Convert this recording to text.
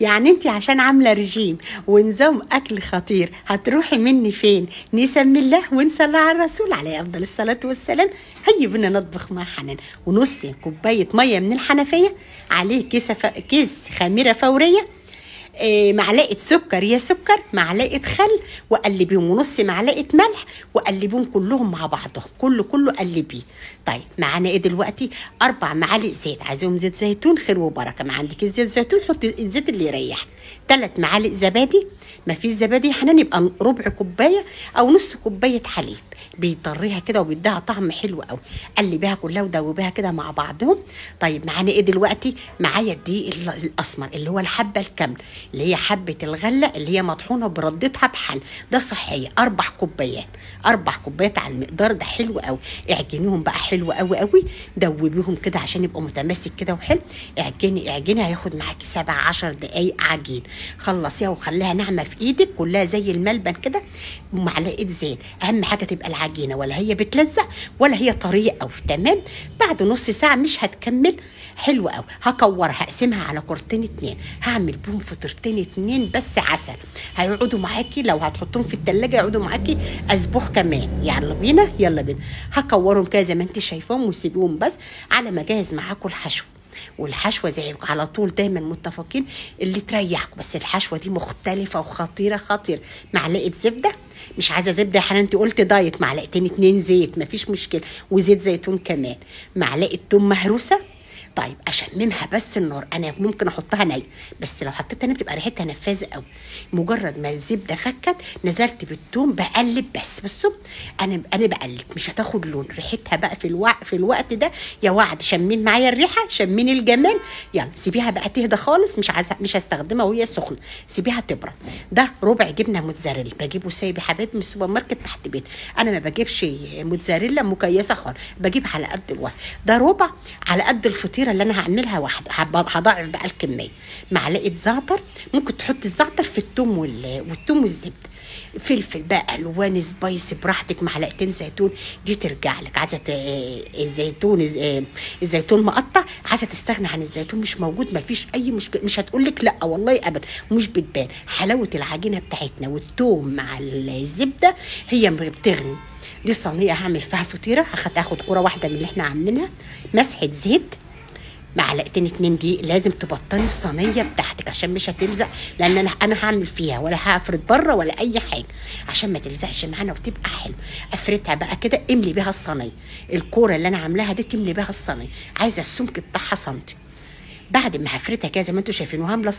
يعني انت عشان عامله رجيم ونظام اكل خطير هتروحي مني فين؟ نسمي الله ونصلي على الرسول عليه افضل الصلاه والسلام. هيا بنا نطبخ مع حنان، ونص كوبايه ميه من الحنفيه، عليه كيس خميره فوريه، معلقه سكر يا سكر، معلقه خل، وقلبيهم، ونص معلقه ملح، وقلبيهم كلهم مع بعضهم، كله قلبيه. طيب معانا ايه دلوقتي؟ 4 معالق زيت، عايزهم زيت زيتون خير وبركه، ما عندك الزيت زيتون حطي الزيت اللي يريح. 3 معالق زبادي، ما فيش زبادي يا حنان يبقى ربع كوبايه او نص كوبايه حليب، بيطريها كده وبيديها طعم حلو قوي. قلبيها كلها ودوبيها كده مع بعضهم. طيب معانا ايه دلوقتي؟ معايا الدقيق الاسمر اللي هو الحبه الكامله، اللي هي حبه الغله اللي هي مطحونه بردتها بحل، ده صحيه. 4 كوبايات، 4 كوبايات على المقدار ده، حلو قوي. اعجنيهم بقى حلو قوي قوي، دوبيهم كده عشان يبقوا متماسك كده وحلو. اعجني هياخد معاكي 7-10 دقايق عجين. خلصيها وخليها ناعمه في ايدك، كلها زي الملبن كده، ومعلقه زيت. اهم حاجه تبقى العجينه ولا هي بتلزق ولا هي طريه قوي. تمام. بعد نص ساعه مش هتكمل، حلو قوي. هكورها، هقسمها على كورتين 2، هعمل بيهم فطيرتين 2 بس عسل، هيقعدوا معاكي لو هتحطهم في التلاجة يقعدوا معاكي اسبوع كمان. يلا بينا يلا بينا. هكورهم كده زي ما انت شايفاهم، وسيبيهم بس على ما اجهز معاكم الحشو. والحشوه زي على طول دايما متفقين اللي تريحكم، بس الحشوه دي مختلفه وخطيره خطيره. معلقه زبده، مش عايزه زبده يا حنان انت قلت دايت، معلقتين 2 زيت مفيش مشكله، وزيت زيتون كمان. معلقه توم مهروسه. طيب اشممها بس النار، انا ممكن احطها ني، بس لو حطيتها ني بتبقى ريحتها نفاذه قوي. مجرد ما الزبده فكت نزلت بالثوم، بقلب بس انا بقلب، مش هتاخد لون. ريحتها بقى في الوقت ده يا وعد، شمين معايا الريحه، شمين الجمال. يلا سيبيها بقى تهدى خالص، مش هستخدمها وهي سخنه، سيبيها تبرد. ده ربع جبنه موتزاريلا، بجيبه سايب يا حبايبي من السوبر ماركت تحت بيت، انا ما بجيبش موتزاريلا مكيسه خالص، بجيب على قد الوصف. ده ربع على قد الفطيره اللي انا هعملها واحده، هضاعف بقى الكميه. معلقه زعتر، ممكن تحطي الزعتر في الثوم والثوم والزبده. فلفل بقى الوان سبايسي براحتك. معلقتين زيتون، دي ترجع لك. عايزه الزيتون مقطع، عايزه تستغنى عن الزيتون مش موجود، مفيش اي مشكله، مش هتقول لك لا والله ابدا، ومش بتبان. حلاوه العجينه بتاعتنا والثوم مع الزبده هي بتغني. دي صينيه هعمل فيها فطيره، هاخد كوره واحده من اللي احنا عاملينها، مسحه زيت، معلقتين 2 دقيق. لازم تبطني الصينيه بتاعتك عشان مش هتلزق، لان انا هعمل فيها ولا هفرد بره ولا اي حاجه، عشان ما تلزقش معانا وتبقى حلو. افردها بقى كده، املي بيها الصينيه، الكوره اللي انا عاملاها دي تملي بيها الصينيه. عايزه السمك بتاعها سنتي. بعد ما هفردها كده زي ما انتم شايفين وهامله